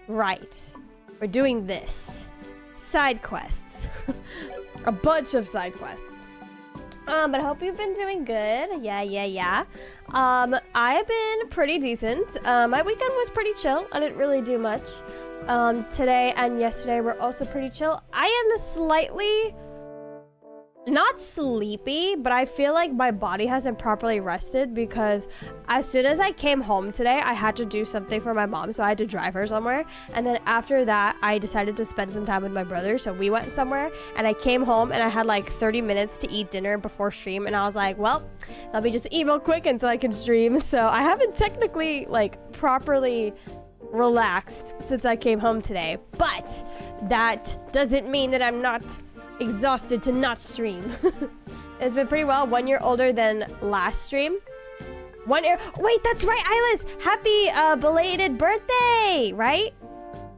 Right. We're doing this. Side quests. A bunch of side quests. But I hope you've been doing good. Yeah. I have been pretty decent. My weekend was pretty chill. I didn't really do much. Today and yesterday were also pretty chill. I am slightly not sleepy, but I feel like my body hasn't properly rested because as soon as I came home today, I had to do something for my mom, so I had to drive her somewhere. And then after that, I decided to spend some time with my brother, so we went somewhere. And I came home and I had like 30 minutes to eat dinner before stream, and I was like, well, let me just eat real quick until I can stream. So I haven't technically like properly relaxed since I came home today, but that doesn't mean that I'm not exhausted to not stream. It's been pretty well. 1 year older than last stream. 1 year. Wait, that's right, Ilis. Happy belated birthday, right?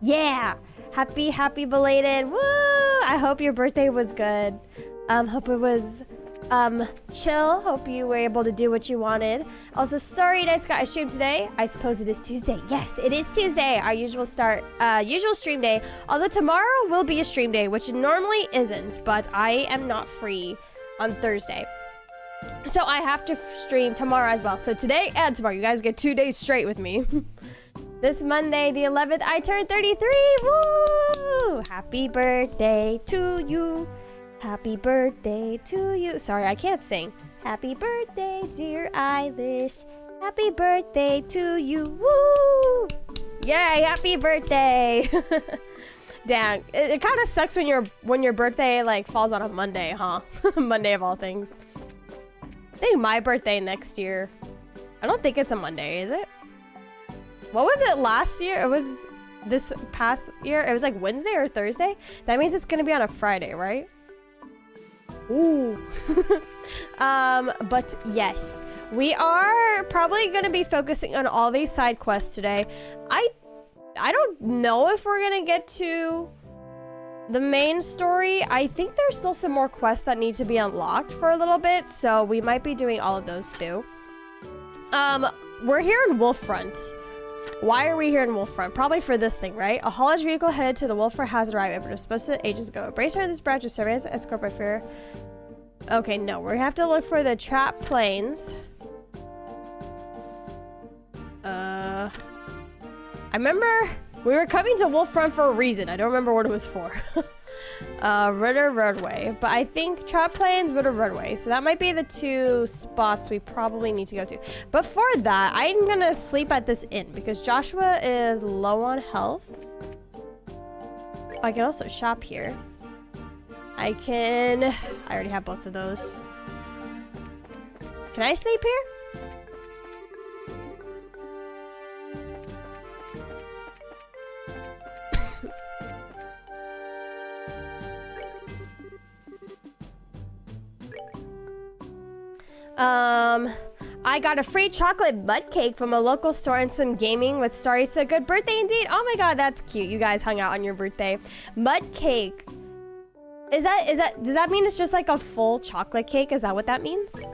Yeah. Happy belated. Woo! I hope your birthday was good. Hope it was chill. Hope you were able to do what you wanted. Also, Starry Night's got a stream today. I suppose it is Tuesday. Yes, it is Tuesday. Our usual stream day. Although tomorrow will be a stream day, which normally isn't, but I am not free on Thursday. So I have to stream tomorrow as well. So today and tomorrow, you guys get 2 days straight with me. This Monday, the 11th, I turned 33. Woo! Happy birthday to you. Happy birthday to you. Sorry, I can't sing. Happy birthday, dear Ilis. Happy birthday to you. Woo! Yay, happy birthday. Damn, it kind of sucks when your birthday like falls on a Monday, huh? Monday of all things. I think my birthday next year. I don't think it's a Monday, is it? What was it last year? It was this past year. It was like Wednesday or Thursday. That means it's gonna be on a Friday, right? Ooh. But yes, we are probably going to be focusing on all these side quests today. I don't know if we're going to get to the main story. I think there's still some more quests that need to be unlocked for a little bit, so we might be doing all of those too. We're here in Wolffront. Why are we here in Wolffront? Probably for this thing, right? A haulage vehicle headed to the Wolffront has arrived. It was supposed to ages ago. Brace her, this branch of surveillance escort by fear. Okay, no. We have to look for the trap planes. I remember we were coming to Wolffront for a reason. I don't remember what it was for. Ritter Roadway. But I think trap planes, Ritter Roadway. So that might be the two spots we probably need to go to. Before that, I'm gonna sleep at this inn because Joshua is low on health. I can also shop here. I already have both of those. Can I sleep here? I got a free chocolate mud cake from a local store and some gaming with Starry. So good birthday indeed. Oh my god, that's cute. You guys hung out on your birthday. Mud cake. Does that mean it's just like a full chocolate cake? Is that what that means?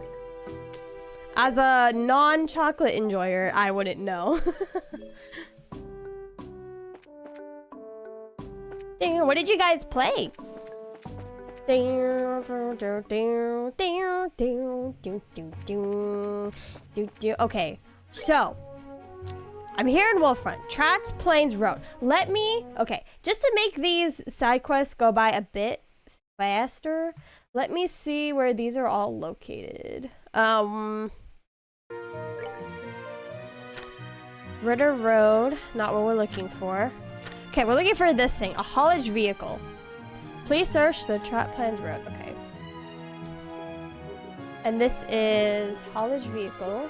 As a non-chocolate enjoyer, I wouldn't know. Dang, what did you guys play? Okay, so I'm here in Wolffront, Trats Plains Road. Okay, just to make these side quests go by a bit faster, let me see where these are all located. Ritter Road, not what we're looking for. Okay, we're looking for this thing, a haulage vehicle. Please search the Trap Plains Road. Okay. And this is haulage vehicle.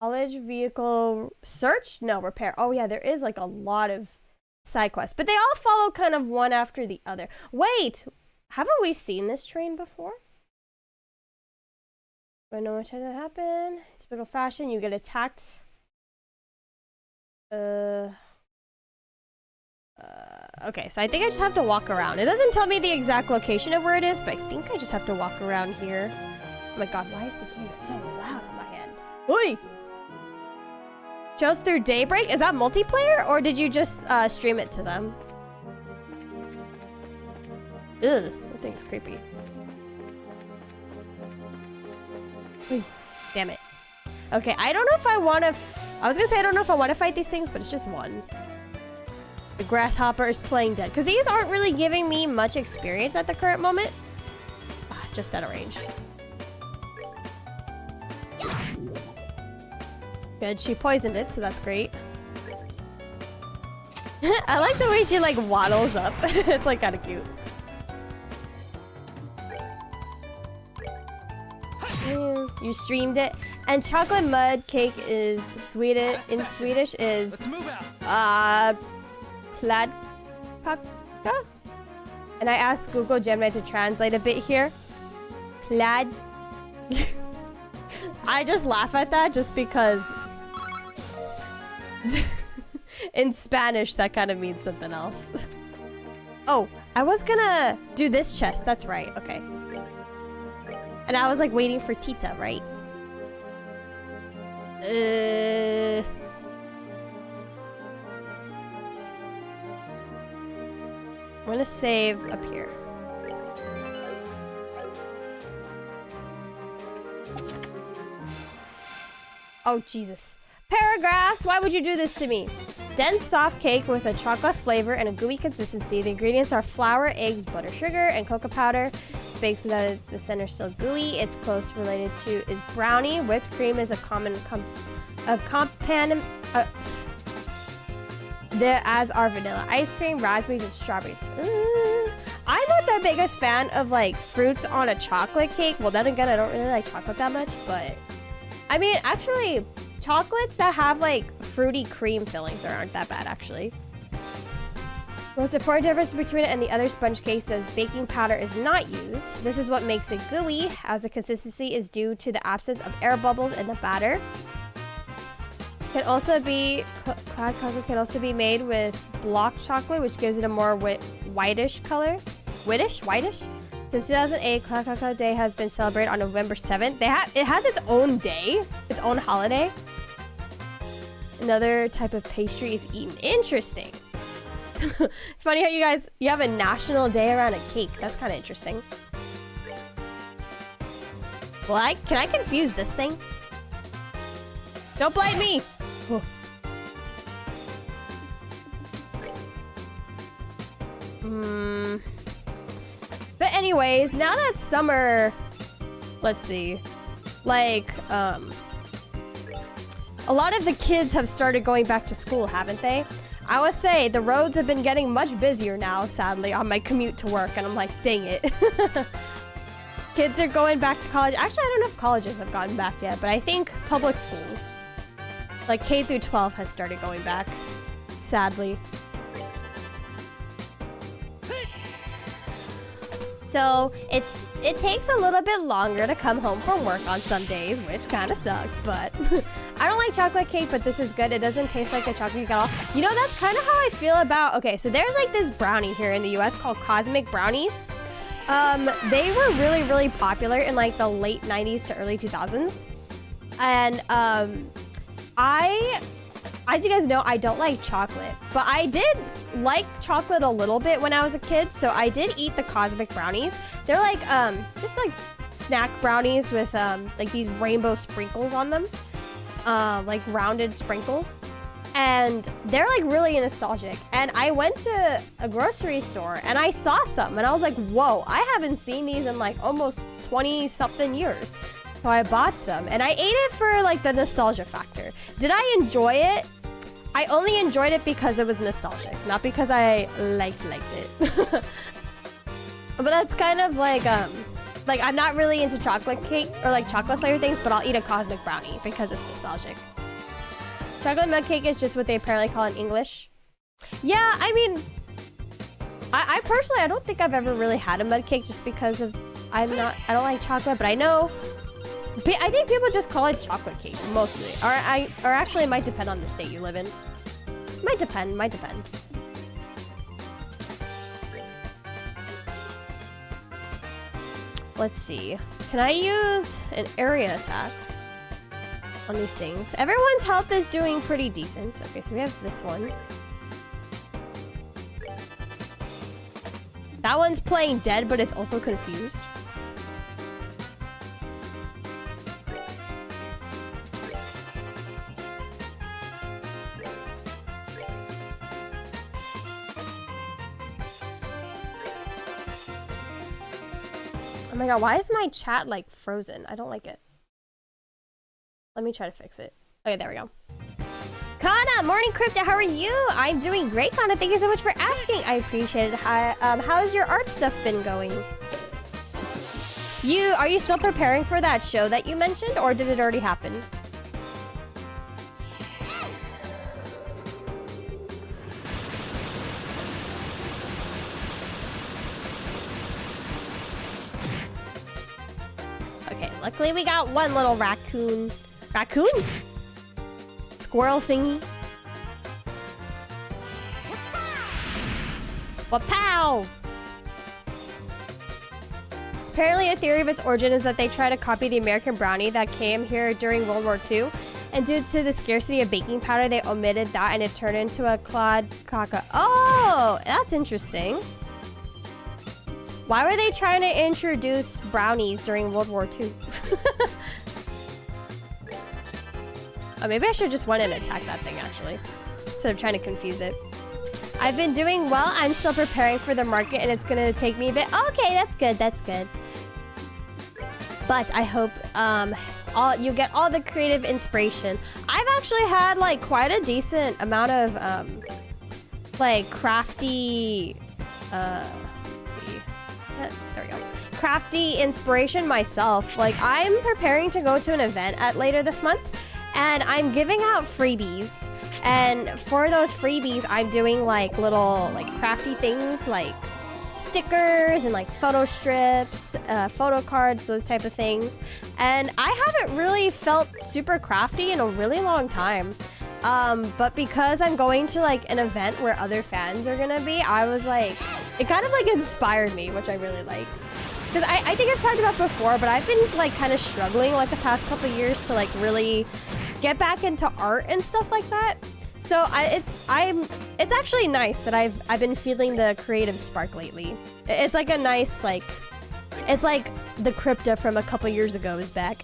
Haulage vehicle search? No, repair. Oh yeah, there is like a lot of side quests, but they all follow kind of one after the other. Wait, haven't we seen this train before? I know what had to happen. Typical fashion, you get attacked. Okay, so I think I just have to walk around. It doesn't tell me the exact location of where it is, but I think I just have to walk around here. Oh my god, why is the game so loud in my head? Oi! Shows through Daybreak? Is that multiplayer or did you just stream it to them? Ugh, that thing's creepy. Wait, damn it. Okay, I don't know if I want to... I was gonna say I don't know if I want to fight these things, but it's just one. The grasshopper is playing dead. Because these aren't really giving me much experience at the current moment. Ah, just out of range. Good, she poisoned it, so that's great. I like the way she like waddles up. It's like kind of cute. You streamed it, and chocolate mud cake is Swedish. In Swedish is kladkaka. And I asked Google Gemini to translate a bit here. Klad. I just laugh at that just because in Spanish that kind of means something else. Oh, I was gonna do this chest. That's right. Okay. And I was like waiting for Tita, right? I'm gonna save up here. Oh, Jesus. Paragraphs! Why would you do this to me? Dense soft cake with a chocolate flavor and a gooey consistency. The ingredients are flour, eggs, butter, sugar, and cocoa powder. It's baked so that the center is still gooey. It's close related to is brownie. Whipped cream is a common accompaniment. As are vanilla ice cream, raspberries, and strawberries. I'm not the biggest fan of like fruits on a chocolate cake. Well, then again, I don't really like chocolate that much, but I mean, actually, chocolates that have like fruity cream fillings aren't that bad, actually. Most important difference between it and the other sponge cakes is baking powder is not used. This is what makes it gooey, as the consistency is due to the absence of air bubbles in the batter. Can also be cloud cocoa can also be made with block chocolate, which gives it a more whitish color. Whitish. Since 2008, Cloud Cocoa Day has been celebrated on November 7th. It has its own day, its own holiday. Another type of pastry is eaten. Interesting. Funny how you have a national day around a cake. That's kind of interesting. Well, can I confuse this thing? Don't blame me. Oh. But anyways, now that summer, let's see, like, a lot of the kids have started going back to school, haven't they? I would say the roads have been getting much busier now, sadly, on my commute to work, and I'm like, dang it. Kids are going back to college. Actually, I don't know if colleges have gotten back yet, but I think public schools, like K through 12, has started going back, sadly. So it takes a little bit longer to come home from work on some days, which kind of sucks, but I don't like chocolate cake, but this is good. It doesn't taste like a chocolate cake at all. You know, that's kind of how I feel about, okay, so there's like this brownie here in the US called Cosmic Brownies. They were really, really popular in like the late 90s to early 2000s. And as you guys know, I don't like chocolate, but I did like chocolate a little bit when I was a kid, so I did eat the Cosmic Brownies. They're like, just like snack brownies with, like these rainbow sprinkles on them, like rounded sprinkles, and they're like really nostalgic. And I went to a grocery store and I saw some, and I was like, whoa, I haven't seen these in like almost 20-something years. So I bought some, and I ate it for like the nostalgia factor. Did I enjoy it? I only enjoyed it because it was nostalgic, not because I liked it. But that's kind of like I'm not really into chocolate cake or like chocolate flavored things, but I'll eat a Cosmic Brownie because it's nostalgic. Chocolate mud cake is just what they apparently call it in English. Yeah, I mean, I personally, I don't think I've ever really had a mud cake just because of, I don't like chocolate, but I know, I think people just call it chocolate cake mostly. Or actually it might depend on the state you live in. Might depend. Let's see. Can I use an area attack? on these things. Everyone's health is doing pretty decent. Okay, so we have this one. That one's playing dead, but it's also confused. Oh my god, why is my chat like frozen? I don't like it. Let me try to fix it. Okay, there we go. Kana, morning Crypta, how are you? I'm doing great, Kana. Thank you so much for asking. I appreciate it. How's your art stuff been going? Are you still preparing for that show that you mentioned, or did it already happen? Okay, luckily we got one little raccoon. Raccoon? Squirrel thingy. Wapow! Apparently, a theory of its origin is that they try to copy the American brownie that came here during World War II. And due to the scarcity of baking powder, they omitted that and it turned into a Claude Caca. Oh, that's interesting. Why were they trying to introduce brownies during World War II? Oh, maybe I should just went and attack that thing, actually. Instead of trying to confuse it. I've been doing well. I'm still preparing for the market, and it's gonna take me a bit. Okay, that's good. That's good. But I hope you get all the creative inspiration. I've actually had, like, quite a decent amount of, like, crafty... let's see. There we go. Crafty inspiration myself. Like, I'm preparing to go to an event later this month. And I'm giving out freebies. And for those freebies, I'm doing like little like crafty things like stickers and like photo strips, photo cards, those type of things. And I haven't really felt super crafty in a really long time. But because I'm going to like an event where other fans are gonna be, I was like, it kind of like inspired me, which I really like. Because I think I've talked about before, but I've been like kind of struggling like the past couple years to like really get back into art and stuff like that. So it's actually nice that I've been feeling the creative spark lately. It's like a nice like, it's like the Crypta from a couple years ago is back.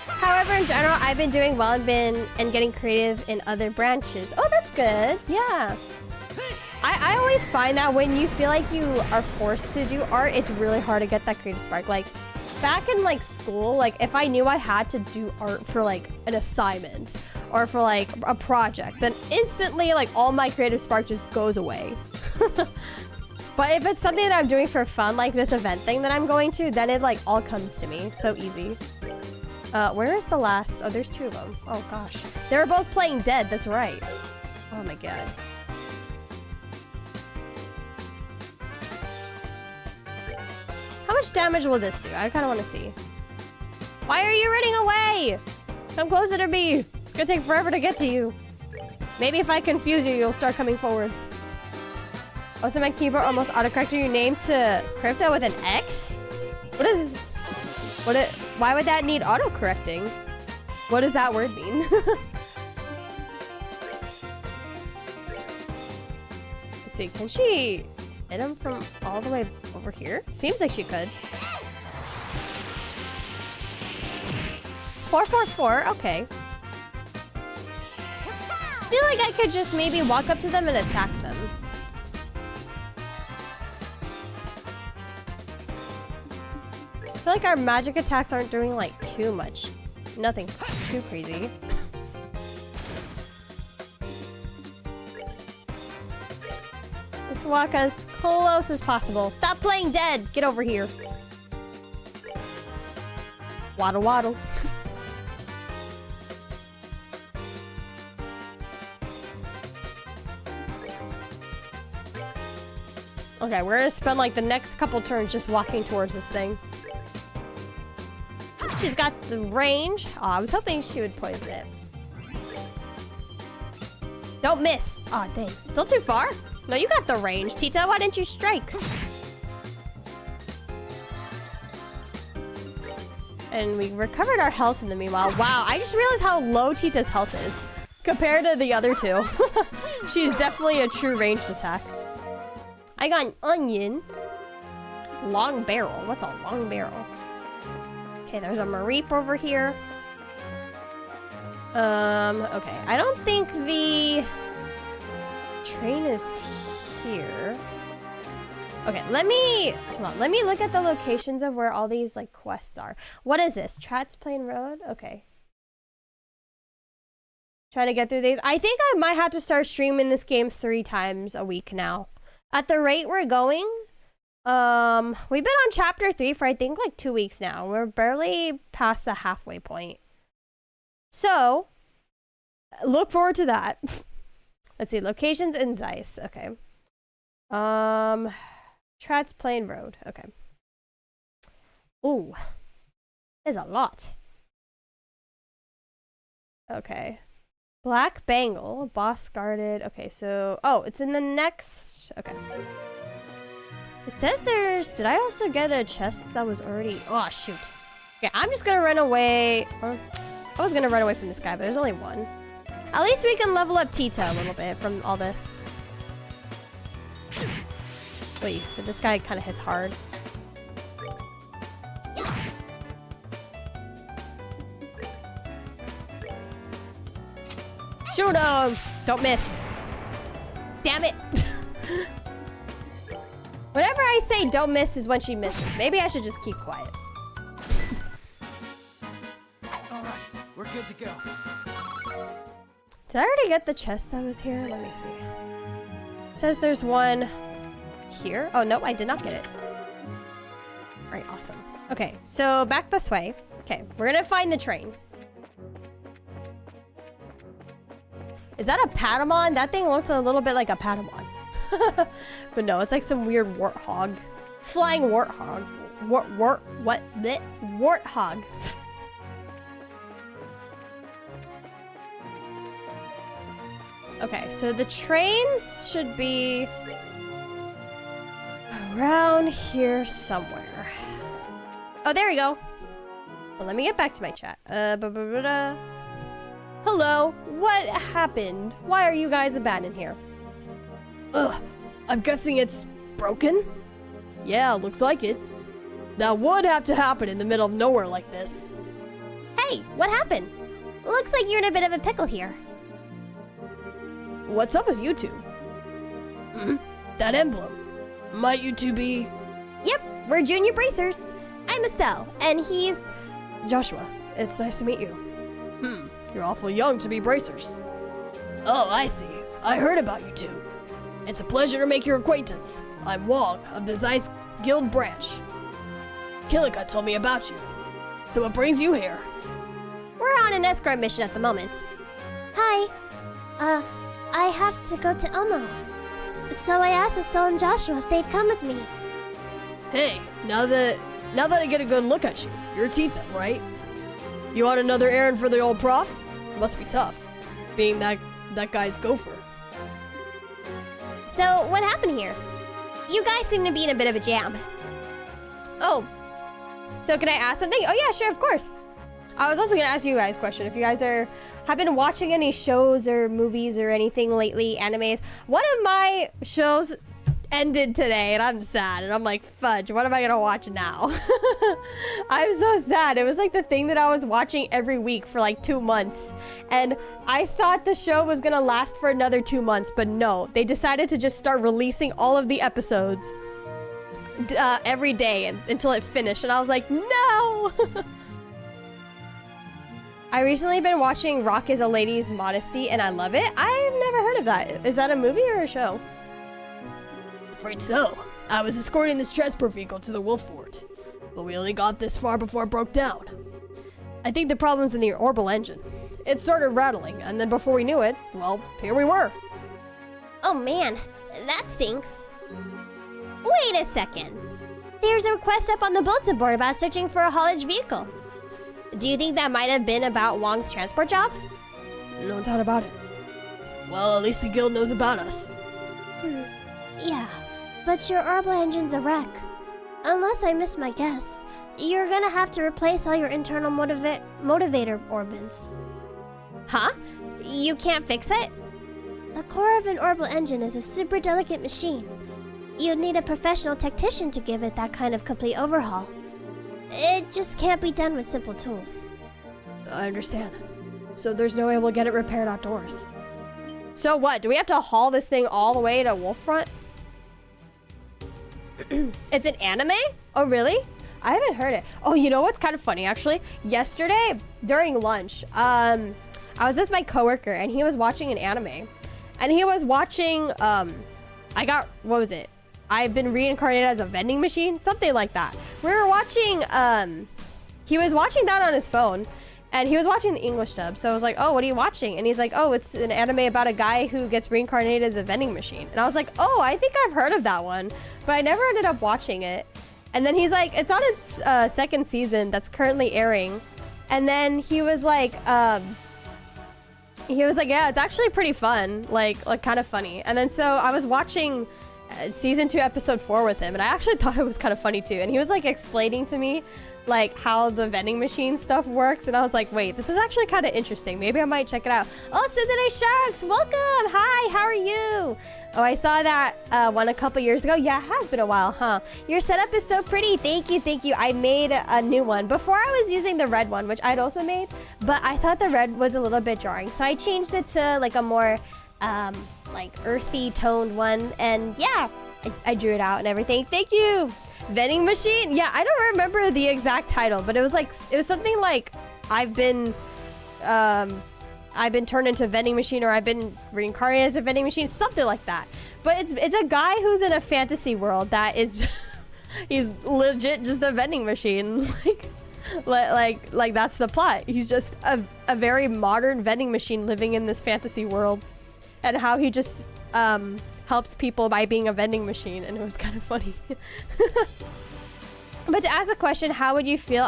However, in general, I've been doing well and getting creative in other branches. Oh, that's good. Yeah. I always find that when you feel like you are forced to do art, it's really hard to get that creative spark. Like, back in like school, like if I knew I had to do art for like an assignment or for like a project, then instantly like all my creative spark just goes away. But if it's something that I'm doing for fun, like this event thing that I'm going to, then it like all comes to me so easy. Where is the last? Oh, there's two of them. Oh gosh. They were both playing dead, that's right. Oh my god. How much damage will this do? I kind of want to see. Why are you running away? Come closer to me. It's gonna take forever to get to you. Maybe if I confuse you, you'll start coming forward. Also, my keyboard almost autocorrected your name to Crypta with an X? What is... Why would that need autocorrecting? What does that word mean? Let's see, can she hit him from all the way over here? Seems like she could. 444, okay. I feel like I could just maybe walk up to them and attack them. I feel like our magic attacks aren't doing like too much. Nothing too crazy. Just walk as close as possible. Stop playing dead! Get over here. Waddle waddle. Okay, we're gonna spend like the next couple turns just walking towards this thing. She's got the range. Oh, I was hoping she would poison it. Don't miss. Oh, dang. Still too far? No, you got the range. Tita, why didn't you strike? And we recovered our health in the meanwhile. Wow, I just realized how low Tita's health is compared to the other two. She's definitely a true ranged attack. I got an onion. Long barrel. What's a long barrel? Okay, there's a Mareep over here. Okay. I don't think the train is here. Okay, let me look at the locations of where all these like quests are. What is this? Trats Plain Road? Okay. Trying to get through these. I think I might have to start streaming this game 3 times a week now. At the rate we're going, we've been on chapter 3 for I think like 2 weeks now. We're barely past the halfway point. So, look forward to that. Let's see, locations in Zeiss. Okay. Trats Plain Road. Okay. Ooh. There's a lot. Okay. Black Bangle. Boss guarded. Okay, so... Oh, it's in the next... Okay. It says there's... Did I also get a chest that was already... Oh, shoot. Okay, I'm just gonna run away. I was gonna run away from this guy, but there's only one. At least we can level up Tita a little bit from all this. Wait, but this guy kind of hits hard. Shoot him! Don't miss. Damn it. Whenever I say don't miss is when she misses. Maybe I should just keep quiet. Alright, we're good to go. Did I already get the chest that was here? Let me see. It says there's one here. Oh, no, I did not get it. All right, awesome. Okay, so back this way. Okay, we're gonna find the train. Is that a Patamon? That thing looks a little bit like a Patamon. But no, it's like some weird warthog. Flying warthog. What? Blech. Warthog. Okay, so the trains should be around here somewhere. Oh, there we go. Well, let me get back to my chat. Hello, what happened? Why are you guys abandoned here? Ugh, I'm guessing it's broken? Yeah, looks like it. That would have to happen in the middle of nowhere like this. Hey, what happened? Looks like you're in a bit of a pickle here. What's up with you two? That emblem. Might you two be... Yep, we're junior bracers. I'm Estelle, and he's... Joshua, it's nice to meet you. You're awful young to be bracers. Oh, I see. I heard about you two. It's a pleasure to make your acquaintance. I'm Wong of the Zeiss Guild branch. Kilika told me about you. So what brings you here? We're on an escort mission at the moment. Hi. I have to go to Elmo. So I asked Estelle and Joshua if they'd come with me. Hey, now that I get a good look at you, you're Tita, right? You on another errand for the old prof? Must be tough, being that guy's gopher. So, what happened here? You guys seem to be in a bit of a jam. Oh. So can I ask something? Oh yeah, sure, of course. I was also gonna ask you guys a question. If you guys have been watching any shows or movies or anything lately, animes. One of my shows ended today and I'm sad and I'm like, fudge, what am I gonna watch now? I'm so sad. It was like the thing that I was watching every week for like 2 months, and I thought the show was gonna last for another 2 months, but no, they decided to just start releasing all of the episodes every day until it finished, and I was like, no. I recently been watching Rock is a Lady's Modesty and I love it. I've never heard of that. Is that a movie or a show? Afraid so. I was escorting this transport vehicle to the Wolf Fort, but we only got this far before it broke down. I think the problem's in the orbital engine. It started rattling, and then before we knew it, well, here we were. Oh man, that stinks. Wait a second. There's a request up on the bulletin board about searching for a haulage vehicle. Do you think that might have been about Wong's transport job? No doubt about it. Well, at least the guild knows about us. Yeah, but your orbital engine's a wreck. Unless I missed my guess, You're gonna have to replace all your internal motivator organs. Huh? You can't fix it? The core of an orbital engine is a super delicate machine. You'd need a professional technician to give it that kind of complete overhaul. It just can't be done with simple tools. I understand. So there's no way we'll get it repaired outdoors. So what? Do we have to haul this thing all the way to Wolffront? It's an anime? Oh, really? I haven't heard it. Oh, you know what's kind of funny, actually? Yesterday, during lunch, I was with my coworker, and he was watching an anime. And he was watching, what was it? I've been reincarnated as a vending machine? Something like that. We were watching, he was watching that on his phone. And he was watching the English dub, so I was like, oh, what are you watching? And he's like, oh, it's an anime about a guy who gets reincarnated as a vending machine. And I was like, oh, I think I've heard of that one, but I never ended up watching it. And then he's like, it's on its second season that's currently airing. And then he was like, yeah, it's actually pretty fun, like kind of funny. And then so I was watching season 2, episode 4 with him, and I actually thought it was kind of funny too. And he was like explaining to me like how the vending machine stuff works, and I was like, wait, this is actually kind of interesting. Maybe I might check it out. Oh, Sydney Sharks, welcome. Hi, how are you? Oh, I saw that one a couple years ago. Yeah, it has been a while, huh? Your setup is so pretty. Thank you, thank you. I made a new one. Before I was using the red one, which I'd also made, but I thought the red was a little bit jarring, so I changed it to like a more like earthy toned one, and yeah, I drew it out and everything. Thank you. Vending machine? Yeah, I don't remember the exact title, but it was something like I've been turned into a vending machine, or I've been reincarnated as a vending machine, something like that. But it's a guy who's in a fantasy world that is he's legit just a vending machine. like that's the plot. He's just a very modern vending machine living in this fantasy world, and how he just helps people by being a vending machine, and it was kind of funny. But to ask a question, how would you feel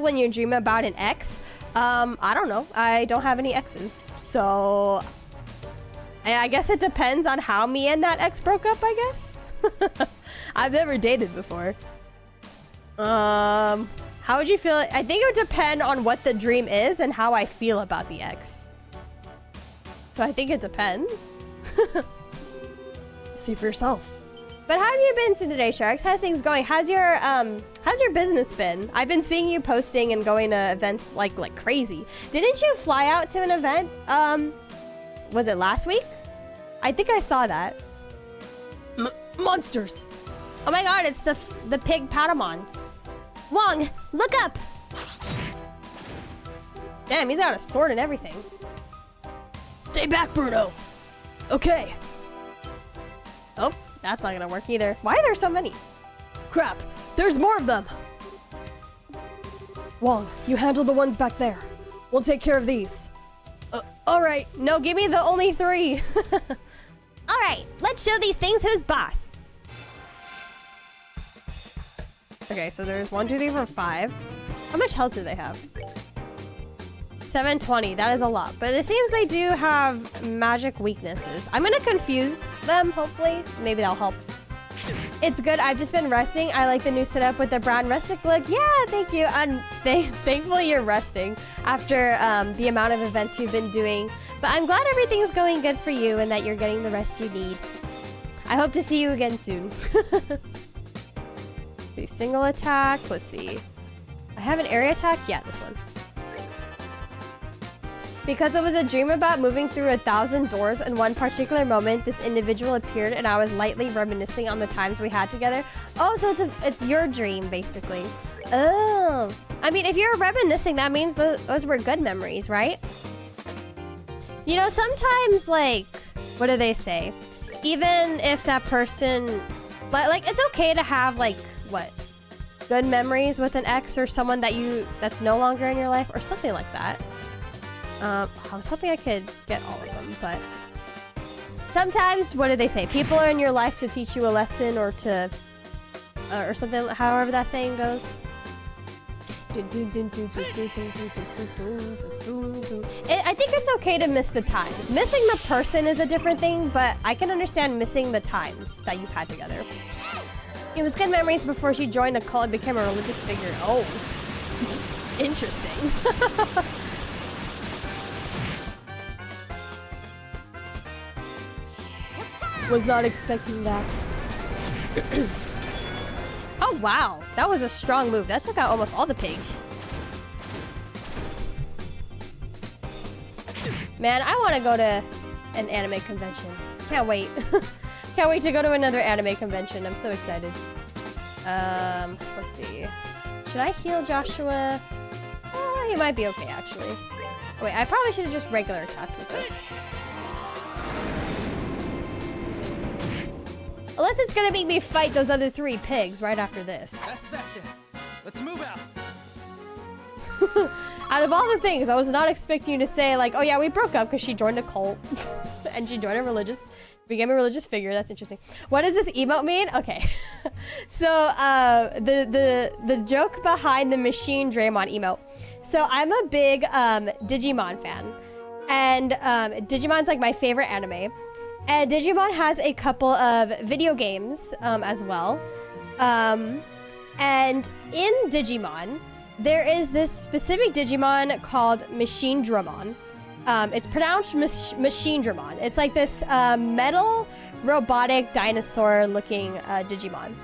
when you dream about an ex? I don't know. I don't have any exes, so I guess it depends on how me and that ex broke up, I guess. I've never dated before. How would you feel? I think it would depend on what the dream is and how I feel about the ex. So I think it depends. See for yourself. But how have you been today, Sharks? How are things going? How's your business been? I've been seeing you posting and going to events like crazy. Didn't you fly out to an event? Was it last week? I think I saw that. Monsters! Oh my god, it's the pig Patamons. Wong, look up! Damn, he's got a sword and everything. Stay back, Bruno! Okay. Oh, that's not gonna work either. Why are there so many? Crap, there's more of them! Wong, you handle the ones back there. We'll take care of these. Alright, no, give me the only 3. Alright, let's show these things who's boss. Okay, so there's 1, 2, 3, 4, 5. How much health do they have? 720, that is a lot. But it seems they do have magic weaknesses. I'm gonna confuse them, hopefully. So maybe that'll help. It's good, I've just been resting. I like the new setup with the brown rustic look. Yeah, thank you. And thankfully you're resting after the amount of events you've been doing. But I'm glad everything's going good for you and that you're getting the rest you need. I hope to see you again soon. The single attack, let's see. I have an area attack? Yeah, this one. Because it was a dream about moving through 1,000 doors in one particular moment, this individual appeared and I was lightly reminiscing on the times we had together. Oh, so it's your dream, basically. Oh. I mean, if you're reminiscing, that means those were good memories, right? So, you know, sometimes, like, what do they say? Even if that person... But, like, it's okay to have, like, what? Good memories with an ex or someone that's no longer in your life or something like that. I was hoping I could get all of them, but sometimes, what do they say? People are in your life to teach you a lesson or to, or something, however that saying goes. I think it's okay to miss the times. Missing the person is a different thing, but I can understand missing the times that you've had together. It was good memories before she joined a cult and became a religious figure. Oh, interesting. Was not expecting that. Oh wow, that was a strong move. That took out almost all the pigs. Man, I want to go to an anime convention. Can't wait. Can't wait to go to another anime convention. I'm so excited. Let's see. Should I heal Joshua? Oh, he might be okay, actually. Oh, wait, I probably should have just regular attacked with this. Unless it's gonna make me fight those other 3 pigs right after this. That's that then. Let's move out. Out of all the things, I was not expecting you to say, like, oh yeah, we broke up because she joined a cult. And she joined became a religious figure. That's interesting. What does this emote mean? Okay. So, the joke behind the Machine Draymond emote. So, I'm a big Digimon fan. And Digimon's like my favorite anime. And Digimon has a couple of video games as well. And in Digimon, there is this specific Digimon called Machine Dramon. It's pronounced Machine Dramon. It's like this metal robotic dinosaur looking Digimon.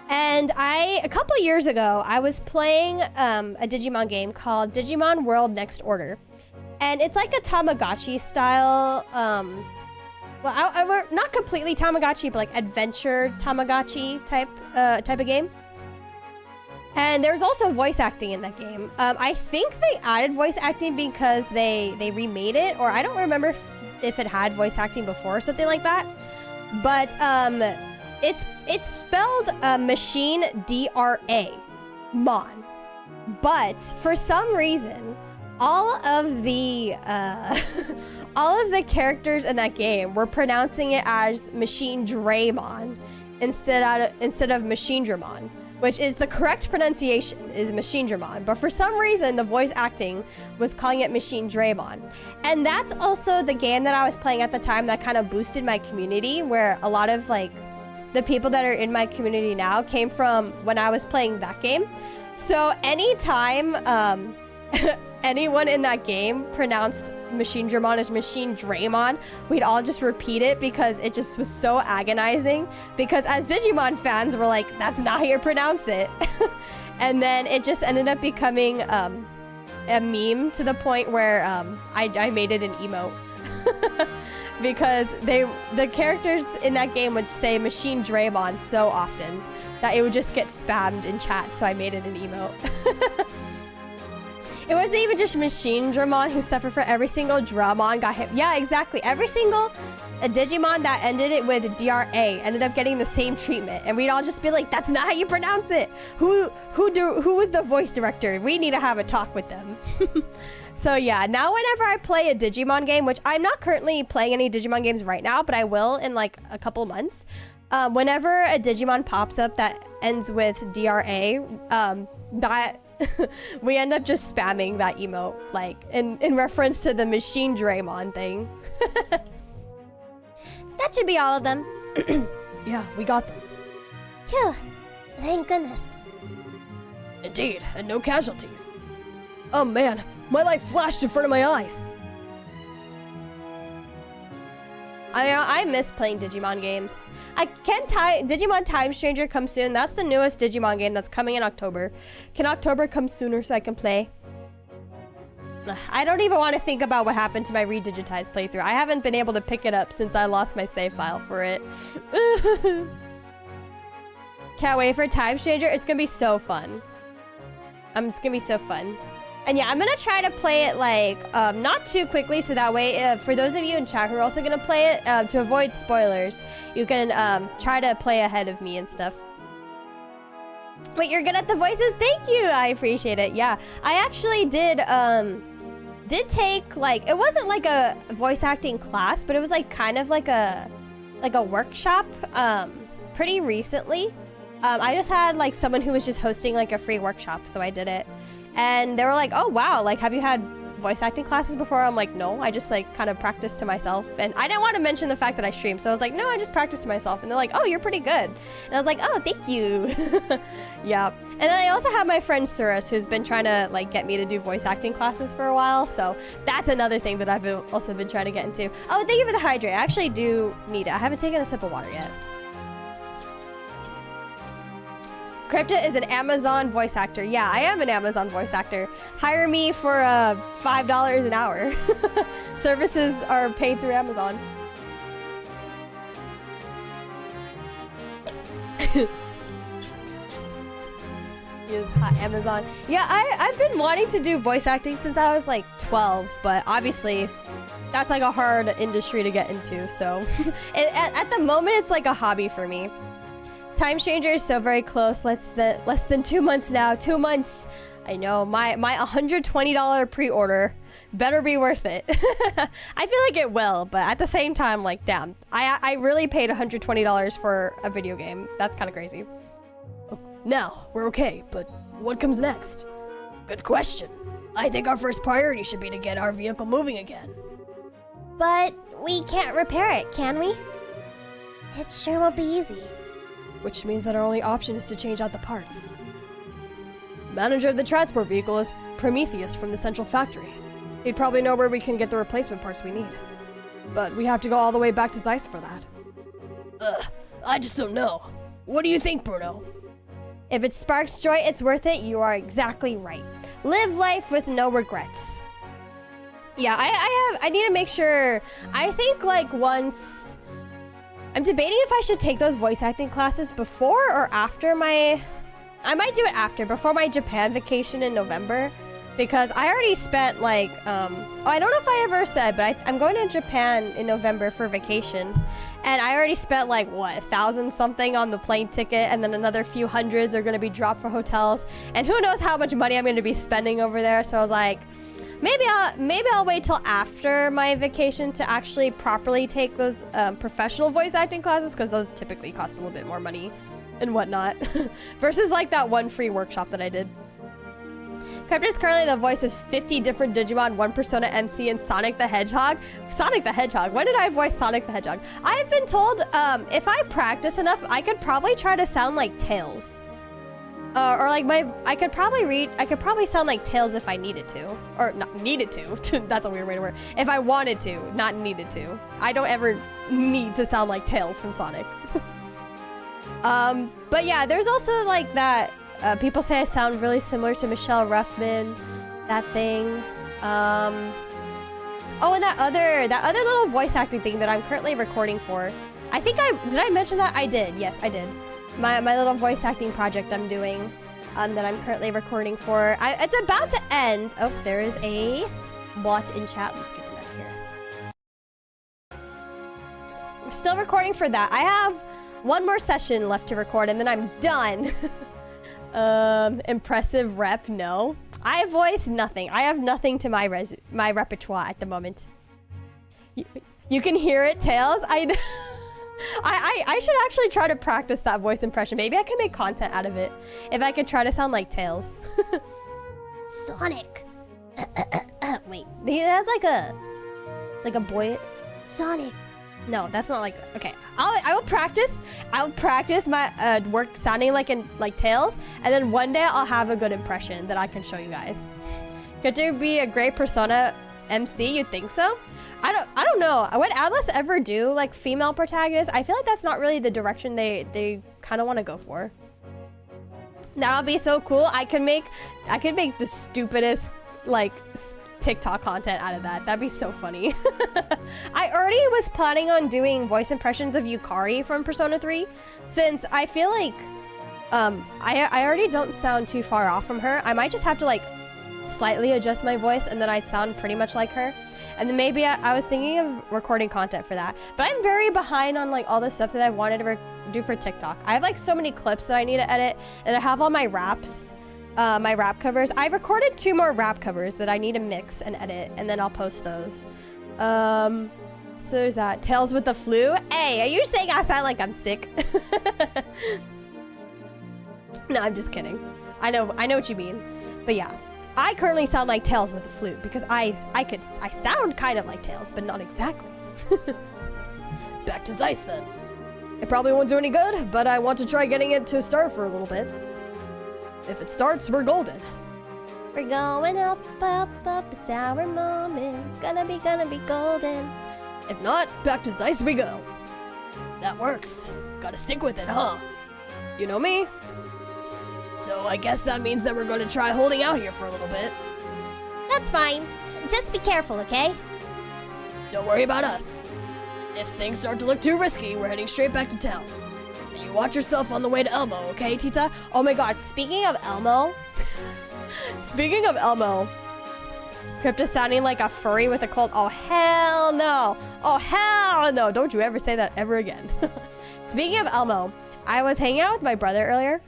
And a couple years ago, I was playing a Digimon game called Digimon World Next Order. And it's like a Tamagotchi style, well, not completely Tamagotchi, but like adventure Tamagotchi type of game. And there's also voice acting in that game. I think they added voice acting because they remade it, or I don't remember if it had voice acting before or something like that. But it's spelled Machine D-R-A, Mon. But for some reason, all of the characters in that game were pronouncing it as Machine Draymon instead of Machine Dramon, which is the correct pronunciation, is Machine Dramon. But for some reason, the voice acting was calling it Machine Draymon. And that's also the game that I was playing at the time that kind of boosted my community, where a lot of like the people that are in my community now came from when I was playing that game. So anytime anyone in that game pronounced Machine Dramon as Machine Draymon, we'd all just repeat it because it just was so agonizing. Because as Digimon fans, we're like, that's not how you pronounce it. And then it just ended up becoming a meme to the point where I made it an emote. Because the characters in that game would say Machine Draymon so often that it would just get spammed in chat, so I made it an emote. It wasn't even just Machine Dramon who suffered for every single Dramon got hit. Yeah, exactly. Every single Digimon that ended it with DRA ended up getting the same treatment. And we'd all just be like, that's not how you pronounce it. Who was the voice director? We need to have a talk with them. So yeah, now whenever I play a Digimon game, which I'm not currently playing any Digimon games right now, but I will in like a couple months. Whenever a Digimon pops up that ends with DRA, that we end up just spamming that emote, like in reference to the Machine Draymon thing. That should be all of them. Yeah, we got them. Phew, thank goodness. Indeed, and no casualties. Oh man, my life flashed in front of my eyes. I miss playing Digimon games. Digimon Time Stranger come soon? That's the newest Digimon game that's coming in October. Can October come sooner so I can play? I don't even want to think about what happened to my redigitized playthrough. I haven't been able to pick it up since I lost my save file for it. Can't wait for Time Stranger. It's gonna be so fun. It's gonna be so fun. And yeah, I'm gonna try to play it like not too quickly, so that way for those of you in chat who are also gonna play it, to avoid spoilers, you can try to play ahead of me and stuff. Wait, you're good at the voices? Thank you. I appreciate it. Yeah, I actually did take like, it wasn't like a voice acting class, but it was like kind of like a workshop pretty recently. I just had like someone who was just hosting like a free workshop, so I did it. And they were like, oh wow, like have you had voice acting classes before? I'm like, no, I just like kind of practice to myself. And I didn't want to mention the fact that I stream. So I was like, no, I just practice to myself. And they're like, oh, you're pretty good. And I was like, oh, thank you. Yeah. And then I also have my friend Surus, who's been trying to like get me to do voice acting classes for a while. So that's another thing that I've also been trying to get into. Oh, thank you for the hydrate. I actually do need it. I haven't taken a sip of water yet. Crypta is an Amazon voice actor. Yeah, I am an Amazon voice actor. Hire me for $5 an hour. Services are paid through Amazon. Is Amazon. Yeah, I've been wanting to do voice acting since I was like 12, but obviously that's like a hard industry to get into. So at the moment, it's like a hobby for me. Time Stranger is so very close. Less than 2 months now. 2 months. I know. My $120 pre-order better be worth it. I feel like it will, but at the same time, like, damn. I really paid $120 for a video game. That's kind of crazy. Now, we're okay, but what comes next? Good question. I think our first priority should be to get our vehicle moving again. But we can't repair it, can we? It sure won't be easy. Which means that our only option is to change out the parts. Manager of the transport vehicle is Prometheus from the central factory. He'd probably know where we can get the replacement parts we need. But we have to go all the way back to Zeiss for that. I just don't know. What do you think, Bruno? If it sparks joy, it's worth it. You are exactly right. Live life with no regrets. Yeah, I need to make sure. I think like once, I'm debating if I should take those voice acting classes before or after I might do it after, before my Japan vacation in November. Because I already spent like, I don't know if I ever said, but I'm going to Japan in November for vacation. And I already spent like, what, 1,000 something on the plane ticket, and then another few hundreds are gonna be dropped for hotels. And who knows how much money I'm gonna be spending over there. So I was like, maybe I'll wait till after my vacation to actually properly take those professional voice acting classes, because those typically cost a little bit more money and whatnot. Versus like that one free workshop that I did. Crypta is currently the voice of 50 different Digimon, one Persona MC, and Sonic the Hedgehog. Sonic the Hedgehog? When did I voice Sonic the Hedgehog? I've been told if I practice enough, I could probably try to sound like Tails. Or like I could probably sound like Tails if I needed to. Or not needed to. That's a weird way to word. If I wanted to, not needed to. I don't ever need to sound like Tails from Sonic. But yeah, there's also like that. People say I sound really similar to Michelle Ruffman, that thing. Oh, and that other little voice acting thing that I'm currently recording for. I think did I mention that? I did. Yes, I did. My little voice acting project I'm doing, that I'm currently recording for. It's about to end. Oh, there is a bot in chat. Let's get them out here. I'm still recording for that. I have one more session left to record, and then I'm done. Impressive rep, no. I voice nothing. I have nothing to my repertoire at the moment. You can hear it, Tails. I should actually try to practice that voice impression. Maybe I can make content out of it. If I could try to sound like Tails. Sonic. Wait, he has like a boy. Sonic. No, that's not like, okay. I will practice. I'll practice my work sounding like Tails, and then one day I'll have a good impression that I can show you guys. Could you be a great Persona MC? You think so? I don't know. Would Atlas ever do like female protagonists? I feel like that's not really the direction they kind of want to go for. That'll be so cool. I could make the stupidest like TikTok content out of that. That'd be so funny. I already was planning on doing voice impressions of Yukari from Persona 3, since I feel like I already don't sound too far off from her. I might just have to like slightly adjust my voice, and then I'd sound pretty much like her. And then maybe I was thinking of recording content for that. But I'm very behind on like all the stuff that I wanted to do for TikTok. I have like so many clips that I need to edit, and I have all my raps. My rap covers. I recorded 2 more rap covers that I need to mix and edit, and then I'll post those. So there's that. Tails with the flu. Hey, are you saying I sound like I'm sick? No, I'm just kidding. I know what you mean. But yeah. I currently sound like Tails with a flute because I sound kind of like Tails, but not exactly. Back to Zeiss then. It probably won't do any good, but I want to try getting it to start for a little bit. If it starts, we're golden. We're going up, up, up. It's our moment. Gonna be golden. If not, back to Zeiss we go. That works. Gotta stick with it, huh? You know me? So I guess that means that we're going to try holding out here for a little bit. That's fine. Just be careful, okay? Don't worry about us. If things start to look too risky, we're heading straight back to town. And you watch yourself on the way to Elmo, okay, Tita? Oh my god, speaking of Elmo. Speaking of Elmo. Crypta sounding like a furry with a cold. Oh, hell no. Oh, hell no. Don't you ever say that ever again. Speaking of Elmo, I was hanging out with my brother earlier.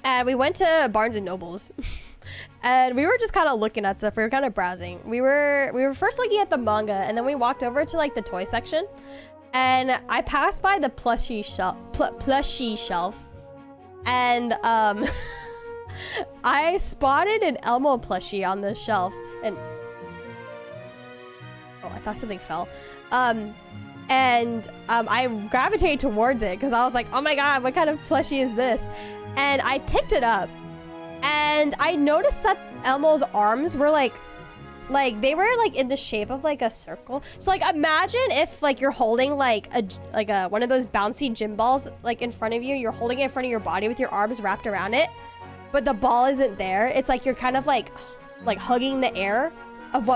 And we went to Barnes & Noble's. And we were just kind of looking at stuff. We were kind of browsing. We were first looking at the manga, and then we walked over to like the toy section. And I passed by the plushie shelf. And I spotted an Elmo plushie on the shelf. And oh, I thought something fell. I gravitated towards it because I was like, oh my god, what kind of plushie is this? And I picked it up. And I noticed that Elmo's arms were like they were like in the shape of like a circle. So like imagine if like you're holding like a one of those bouncy gym balls like in front of you. You're holding it in front of your body with your arms wrapped around it, but the ball isn't there. It's like you're kind of like hugging the air of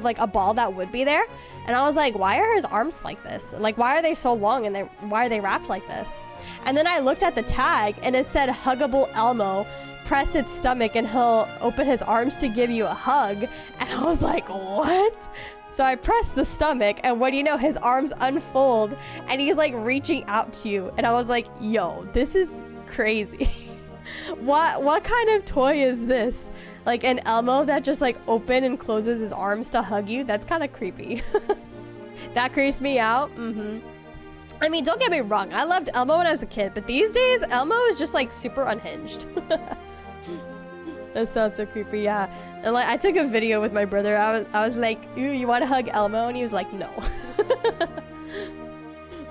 like a ball that would be there. And I was like, why are his arms like this? Like, why are they so long and why are they wrapped like this? And then I looked at the tag and it said huggable Elmo. Press its stomach and he'll open his arms to give you a hug. And I was like, what? So I pressed the stomach and what do you know? His arms unfold and he's like reaching out to you. And I was like, yo, this is crazy. What kind of toy is this? Like an Elmo that just like open and closes his arms to hug you? That's kind of creepy. That creeps me out. I mean, don't get me wrong. I loved Elmo when I was a kid, but these days Elmo is just like super unhinged. That sounds so creepy, yeah. And like I took a video with my brother. I was like, ooh, you want to hug Elmo? And he was like, no.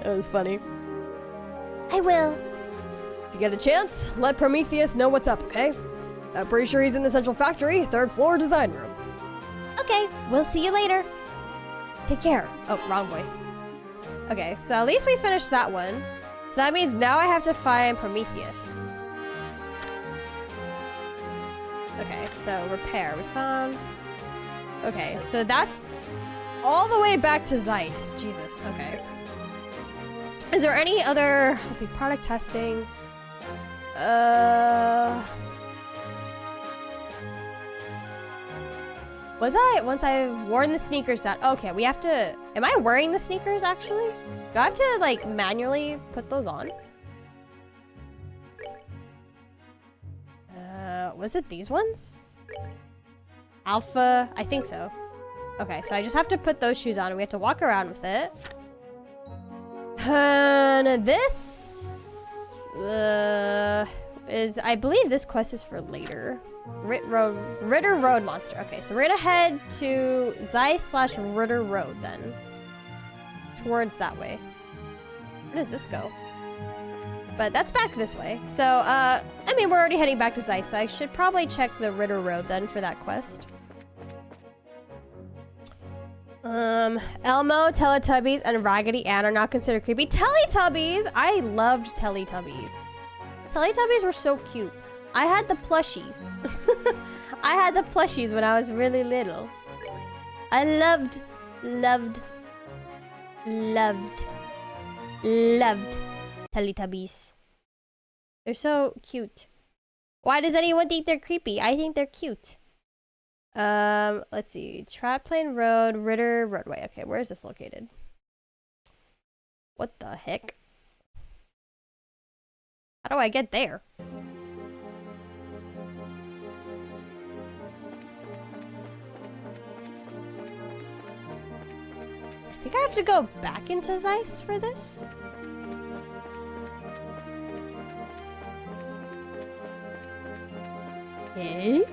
It was funny. I will. If you get a chance, let Prometheus know what's up, okay? I'm pretty sure he's in the central factory, 3rd floor design room. Okay, we'll see you later. Take care. Oh, wrong voice. Okay, so at least we finished that one. So that means now I have to find Prometheus. Okay, so repair. We found... Okay, so that's all the way back to Zeiss. Jesus, okay. Is there any other... Let's see, product testing. Once I've worn the sneakers down. Okay, we have to... Am I wearing the sneakers, actually? Do I have to, like, manually put those on? Was it these ones? Alpha? I think so. Okay, so I just have to put those shoes on and we have to walk around with it. And this... is... I believe this quest is for later. Ritter Road Monster. Okay, so we're gonna head to Zeiss/Ritter Road then. Towards that way. Where does this go? But that's back this way. So, I mean, we're already heading back to Zeiss, so I should probably check the Ritter Road then for that quest. Elmo, Teletubbies, and Raggedy Ann are not considered creepy. Teletubbies! I loved Teletubbies. Teletubbies were so cute. I had the plushies. I had the plushies when I was really little. I loved Teletubbies. They're so cute. Why does anyone think they're creepy? I think they're cute. Let's see. Trapplane Road, Ritter Roadway. Okay, where is this located? What the heck? How do I get there? I think I have to go back into Zeiss for this. Okay.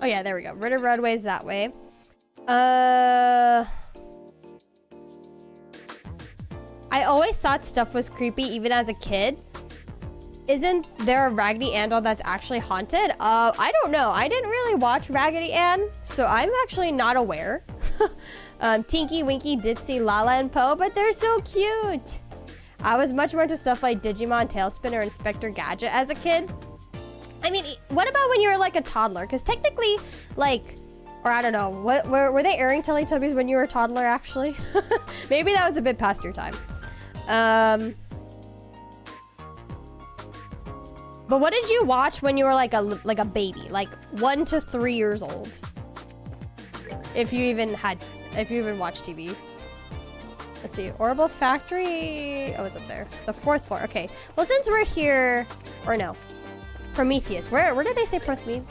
Oh yeah, there we go. Ritter Roadway's that way. I always thought stuff was creepy even as a kid. Isn't there a Raggedy Ann doll that's actually haunted? I don't know. I didn't really watch Raggedy Ann, so I'm actually not aware. Tinky, Winky, Dipsy, Lala, and Poe, but they're so cute. I was much more into stuff like Digimon, Tailspin, or Inspector Gadget as a kid. I mean, what about when you were like a toddler? Because technically, like, or I don't know, were they airing Teletubbies when you were a toddler, actually? Maybe that was a bit past your time. But what did you watch when you were like a baby, like 1 to 3 years old? If you even watched TV. Let's see, Orbital Factory. Oh, it's up there. The 4th floor. Okay. Well, since we're here, or no, Prometheus. Where did they say Prometheus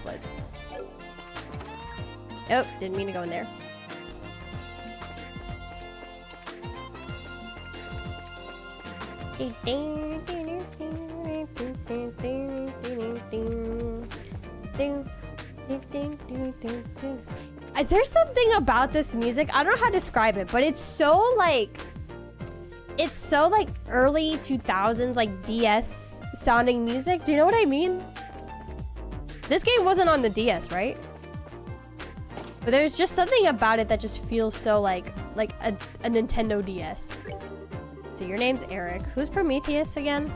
was? Oh, didn't mean to go in there. There's something about this music, I don't know how to describe it, but it's so like early 2000s, like DS sounding music. Do you know what I mean? This game wasn't on the DS, right? But there's just something about it that just feels so like a Nintendo DS. So your name's Eric. Who's Prometheus again?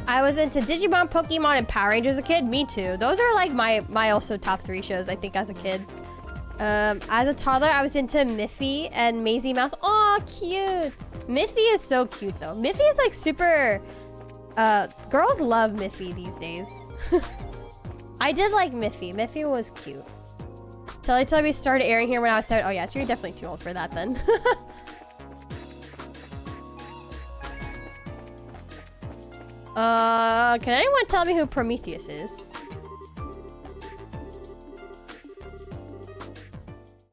I was into Digimon, Pokemon, and Power Rangers as a kid. Me too. Those are like my also top 3 shows, I think, as a kid. As a toddler, I was into Miffy and Maisie Mouse. Aw, cute. Miffy is so cute, though. Miffy is like super... girls love Miffy these days. I did like Miffy. Miffy was cute. Teletubbies started airing here when I was 7. Oh yeah, so you're definitely too old for that then. Can anyone tell me who Prometheus is?